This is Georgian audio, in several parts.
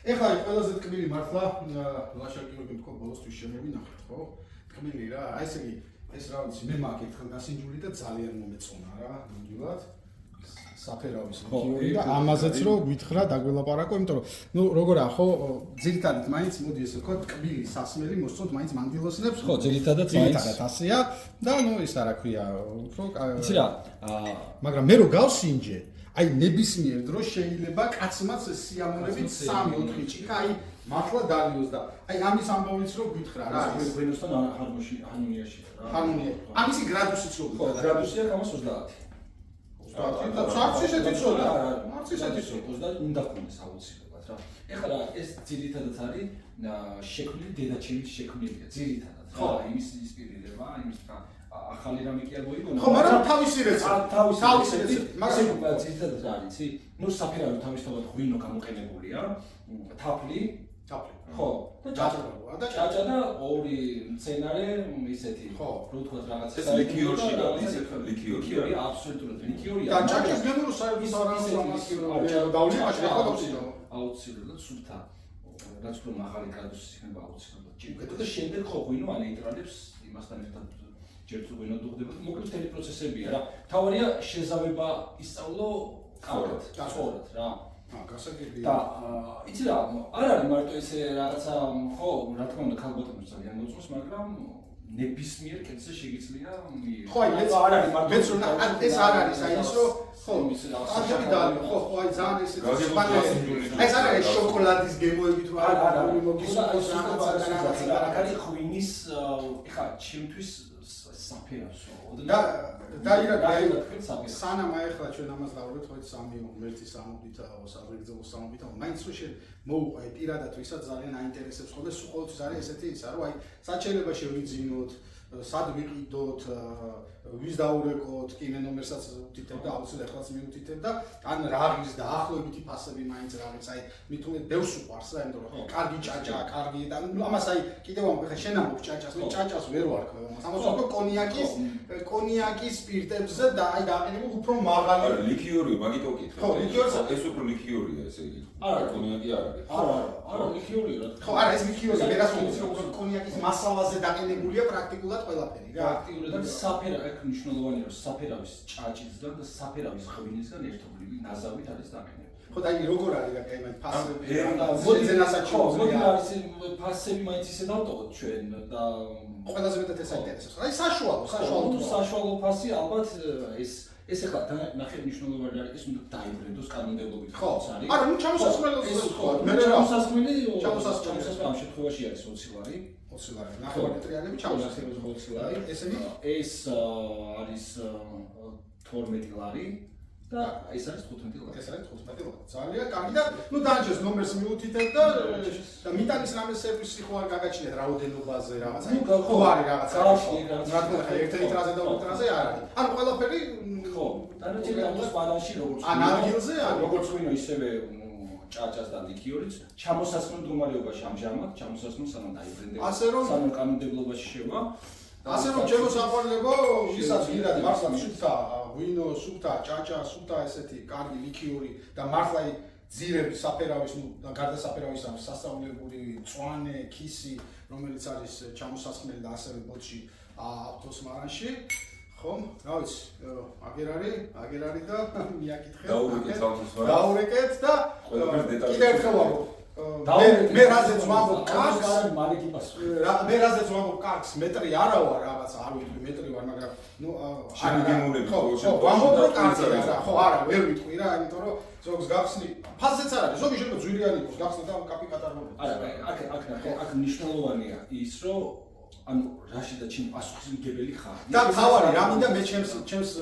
ეხლა ყველაზე ტკბილი მართლა ლაშაკიურები თქო ბოლოსთვის შემოვინახეთ, ხო? ტკბილი რა, აი ესე იგი ეს რა ვიცი, მე მაგ ერთხელ გასინჯული და ძალიან მომეწონა რა, ნამდვილად. საფერავის ლიქიორი და ამაზეც რო გვითხრა დაგველაპარაკო, იმიტომ რომ ნუ როგორაა ხო, ძირითადად მაინც მოდი ესე ვქო, ტკბილი სასმელი მოსწონთ მაინც მანდილოსნებს. ხო, ძირითადად ასეა და ნუ ის რა ქვია, უფრო იცი რა, მაგრამ მე რო გავსინჯე, აი ნებისმიერ დროს შეიძლება კაცმაც სიამოვნებით 3-4 ჭიქა აი მართლა დალიოს და აი ამის ამბავიც რო გვითხრა რა არის გვენოსთან ჰარმონიაში რა. ჰარმონია. ამისი გრადუსიც რო ხო, გრადუსია გამას 30. არც ისეთი ცოტა. არც ისეთი ცოტა. 30 უნდა გქონდეს აუცილებლად რა. ეხლა რა ეს ძირითადად არის შექმნილი დედაჩემის შექმნილია ძირითადად. ხო, იმის ინსპირირება, იმის ახალი რამე კი არ მოიგონა. ხო, მაგრამ თავისი რეცეპტი. თავისი რეცეპტი, მაგრამ ძირითადად რა არის, იცი? ნუ საფერავი თავისთავად ღვინო გამოყენებულია, თაფლი, ხო, და ჭაჭა და ორი მცენარე ისეთი, ხო, რო თქვა რაღაც ეს ლიქიორში გადის, ლიქიორი აბსოლუტურად ლიქიორია. და ჭაჭის გენურო საერთოდ არ არის დაული მაშინ ხო აუცილებლად სუფთა. რაც რომ ახალი გრადუსი იქნება აუცილებლად ჭირდება და შემდეგ ხო ღვინო ანეიტრალებს იმასთან ერთად ჯერ თუ ღვინო დუღდება, მოკლედ მთელი პროცესებია რა. თავარია შეზავება ისწავლო კარგად, სწორად რა. გასაგებია. და იცი რა, არ არის მარტო ესე რაღაცა, ხო, რა თქმა უნდა, ქალბატონებს ძალიან მოწონს, მაგრამ ნებისმიერ კეთილზე შეგიძლია ხო, აი ეს არ არის მარტო მეც რომ ეს არ არის, აი ის რომ ხო, ის რაღაცა დალი, ხო, აი ძალიან ესეთი ეს არ არის შოკოლადის გემოებით რომ არ მოგისურვოს რაღაცა რა არის ღვინის ეხა ჩემთვის საფერავსო და ირა სანამ აეხლა ჩვენ ამას დავუბრუნდით ხო 3 ღმერთის სამობით საზღვარგრძელოს სამობით მაინც რო შენ მოუყვე პირადად ვისაც ძალიან აინტერესებს ხოლმე სულ ყოველთვის არის ესეთი ისა რომ აი სად შეიძლება შევიძინოთ სად ვიყიდოთ ვის დაურეკოთ კინე ნომერსაც უთითებ და აუცილებლად ახლაც მიუთითებ და ან რაღის და ახლობითი ფასები მაინც რაღაც აი მithume ბევრს უყვარს რა იმიტომ რომ კარგი ჭაჭა კარგი და ამას აი კიდევ ამ ხა შენ ამბობ ჭაჭას მე ჭაჭას ვერ ვარ ამას ვაკო კონიაკის სპირტებზე და აი დაყენებულ უფრო მაღალი ლიქიორი მაგითო ვკითხე ხო ლიქიორი ეს უფრო ლიქიორია ესე იგი არა კონიაკი არ არის არა ლიქიორია რა ხო არა ეს ლიქიორია მე რას ვუწევ უფრო კონიაკის მასალაზე დაყენებულია პრაქტიკულად ყველაფერი რა პრაქტიკულად საფერა აქ მნიშვნელოვანია რომ საფერავის ჭაჭისგან და საფერავის ღვინისგან ერთობლივი ნაზავით არის დაყენებული ხო და აი როგორ არის რა კაი ფასები მოდი არის ფასები მაინც ისე დავტოვოთ ჩვენ და ყველაზე მეტად ეს აინტერესებს აი საშუალო ფასი ალბათ ეს ახლა ნახე მნიშვნელოვანი არის ეს უნდა დაიბრუნდოს კანონმდებლობით ხო არის არა ნუ ჩამოსასმელოს ხო მე ჩამოსასმელი ამ შემთხვევაში არის 20 ლარი 20 ლარი ნახევარი ტრიანები ჩამოსასმელოს 20 ლარი ესენი ეს არის 12 ლარი და ეს არის 15 ლარი. ეს არის 15 ლარი. ძალიან კარგი და ნუ დაანჯეს ნომერს მიუთითებ და მიტანის რამე სერვისი ხო არ გაგაჩნიათ რაოდენობაზე რაღაცა. ხო არის რაღაცა. რა თქმა უნდა, ერთ litrაზე და 2 litrაზე არ არის. ანუ ყველაფერი ხო, დანარჩენი ამას ბალანსში როგორც ან ადგილზე ან როგორც ღვინო ისევე ჭაჭას და ლიქიორიც ჩამოსასმელ მდგომარეობაში ამჟამად ჩამოსასმელ სანამ დაიბრუნდება. სანამ კანონმდებლობაში შევა ასე რომ ჩემო საყვარლებო, ვისაც გინდათ მართლა სუფთა ღვინო, სუფთა ჭაჭა, სუფთა ესეთი კარგი ლიქიორი და მართლა ძირები საფერავის, ნუ გარდა საფერავის ამ სასწავლებელი მწვანე, ქისი, რომელიც არის ჩამოსასხმელი და ასევე ბოთში ავტოს მარანში. ხომ? რა ვიცი, აგერ არის და მიაკითხეთ. დაურეკეთ და კიდევ ერთხელ ვამბობ მე რაზეც ვამბობ კარგს მე რაზეც ვამბობ კარგს მეტრი არა ვარ რაღაცა არ ვიტყვი მეტრი ვარ მაგრამ ნუ შეგიმონები ხო ვამბობ რომ კარგი არა ხო არა ვერ ვიტყვი რა იმიტომ რომ ზოგს გახსნი ფასეც არ არის ზოგი შეიძლება ძვირიანი იყოს გახსნა და კაპი კატარებული არა აქ მნიშვნელოვანია ის რომ ანუ რაში და ჩემ პასუხისმგებელი ხარ და თავარი რა მინდა მე ჩემს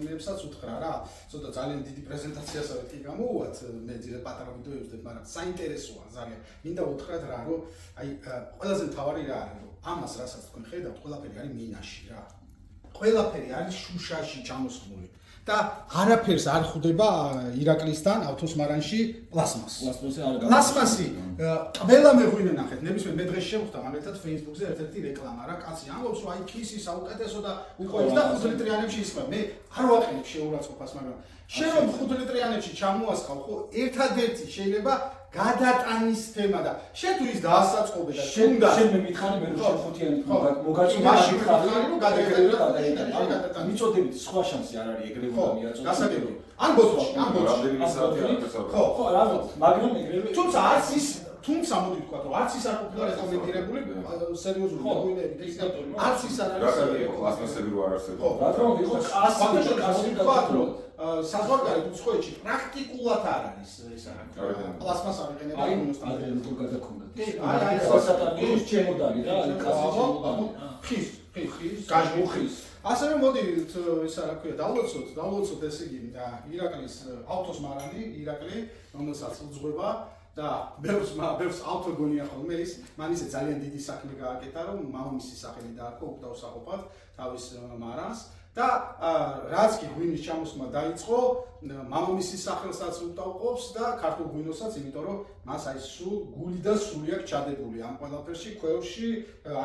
მეებსაც უთხრა რა ცოტა ძალიან დიდი პრეზენტაციასაც კი გამოუვათ მე ძირე პატარა ვიდეოებს ვდებ მაგრამ საინტერესოა ძალიან მინდა უთხრათ რა რომ აი ყველაზე მთავარი რა არის რომ ამას რასაც თქვენ ხედავთ ყველაფერი არის მინაში რა ყველაფერი არის შუშაში ჩამოსხმული და არაფერს არ ხვდება ირაკლისთან ავთოს მარანში პლასმასი ყველა მეღვინე ნახეთ ნებისმიერ მე დღეს შევხვდა მაგალითად Facebook-ზე ერთ-ერთი რეკლამა რა კაცი ამბობს რომ აი ქისი საუკეთესო და უყვარს და 5 ლიტრიანებში ისხვა მე არ ვაყენებ შეურაცხყოფას მაგრამ შენ რომ 5 ლიტრიანებში ჩამოასხავ ხო ერთადერთი შეიძლება გადატანის თემა და შენ თუ ის დაასაწყობე და თუნდაც შენ მე მითხარი მე რომ ხუთიანი მოგაწყვეტ მაშინ მითხარი რომ გადაეტანა მიწოდებით სხვა შანსი არ არის ეგრევე და მიაწოდეთ გასაგებია ან ბოთლში რამდენი საათი არ გასაუბრებ ხო რა მაგრამ ეგრევე თუმცა არც ის თუმცა მოდი ვთქვა რომ არც ის არ ყოფილა რეკომენდირებული სერიოზული დოკუმენტები არც ის არ რა არის კარგია კლასმასები რო არ არსებობს რატომ იყო ფაქტობრივად ვთქვა რომ საზღვარგარეთ უცხოეთში პრაქტიკულად არ არის ეს არა პლასმას არ იყენებენ აი ადრე თუ გადაგქონდათ აი სასატარბოს ჩემოდანი რა აი კასი ჩემოდანი ხის გაჟუხის ასევე მოდით ეს რა ქვია დავლოცოთ ესე იგი ირაკლის ავტოს მარანი ირაკლი რომელსაც უძღვება და ბევრს ავტო გონია ხოლმე ის მან ისე ძალიან დიდი საქმე გააკეთა რომ მამამისის სახელი დაარქვა უკდავსაღობად თავის მარანს და რაც კი ღვინის ჩამოსმა დაიწყო მამამისის სახელსაც უკდავყოფს და ქართულ ღვინოსაც იმიტომ რომ მას აი სულ გული და სული აქვს ჩადებული ამ ყველაფერში ქვევრში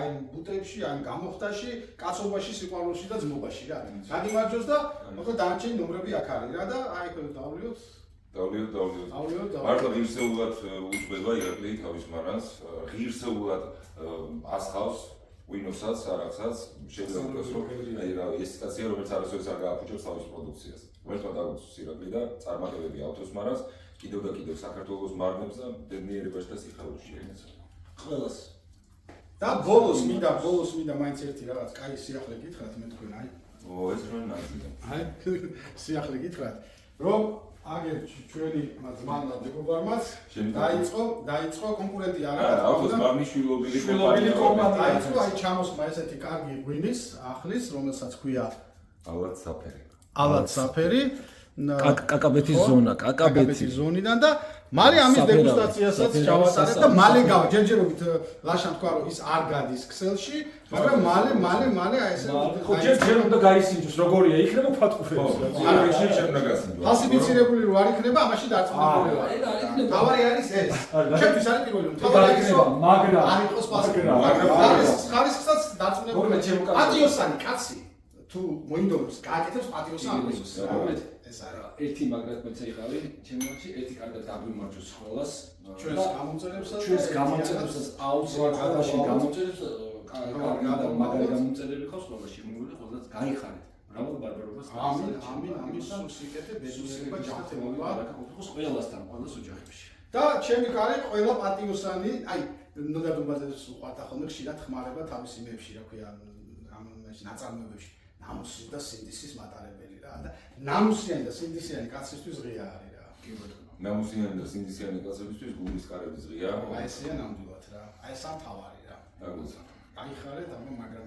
აი ბუტებში აი გამოხდაში კაცობაში სიყვარულში და ძმობაში რა გადიმარჯოს და მოკლედ დანარჩენი ნომრები აქ არის რა და აი დავლიოთ მართლა ღირსეულად უძღვება ირაკლი თავის მარანს ღირსეულად ასხავს ღვინოსაც არაცაც შეიძლება ითქვას რომ აი რა ეს კაცია რომელიც არასოდეს არ გააფუჭებს თავის პროდუქციას ვერტმა დაგუწევს ირაკლი და წარმატებები ავტოს მარანს კიდევ და კიდევ საქართველოს მარნებს და ბედნიერებას და სიხარულს შეეცადა ყველას და ბოლოს მინდა მაინც ერთი რაღაც კაი სიახლე გითხრათ მე თქვენ აი ეს რო ნაზია აი სიახლე გითხრათ რომ აგერ ჩვენი ძმანმა დებობარმაც დაიწყო კონკურენტი არა ავტოს მარნის შვილობილი კომპანია დაიწყო აი ჩამოსმა ესეთი კარგი ღვინის ახლის რომელსაც ქვია ალათ საფერი კაკაბეთის ზონა კაკაბეთის ზონიდან და მალე ამის დეგუსტაციასაც ჩავატარეთ და მალე ჯერჯერობით ლაშან თქვა რომ ის არ გადის ქსელში მაგრამ მალე აი ესე ხო ჯერ უნდა გაისინჯოს როგორია იქნება ფატკუფებს არა ეს შეიძლება გასინჯოს ფალსიფიცირებული რო არ იქნება ამაში დარწმუნებულა თავარი არის ეს ჩემთვის არის პირველი რომ თავარი ის რომ მაგრამ არ იყოს ფალსიფიცირებული ხარისხსაც დარწმუნებული პატიოსანი კაცი თუ მოინდომებს გააკეთებს პატიოსანი ეს არა ერთი მაგრად მეცა იყავი ჩემში ერთი კარგად დაგვიმარჯოს ხოლას ჩვენს გამომწერებსაც აუცილებლად გამომწერებს მაგარი გამომწერები ხავს ხოლმე შემოვლი ხოლმე გაიხარეთ ბრავო ბარბარობას ამინ სიკეთე ბედნიერება ჯანმრთელობა ყველასთან ყველას ოჯახებში და ჩემი კარი ყველა პატიოსანი აი ნოდადობაზებს უყვარდა ხოლმე ხშირად ხმარება თავის იმებში რა ქვია ამ ნაწარმოებებში ნამუსის და სინდისის მატარებელი რა და ნამუსიანი და სინდისიანი კაცისთვის ღია არის რა კი ბატონო ნამუსიანი და სინდისიანი კაცებისთვის გულის კარების ღია აი ესეა ნამდვილად რა აი ეს ამ თავარი რა დაგუცა აიხარეთ ამ მაგრამ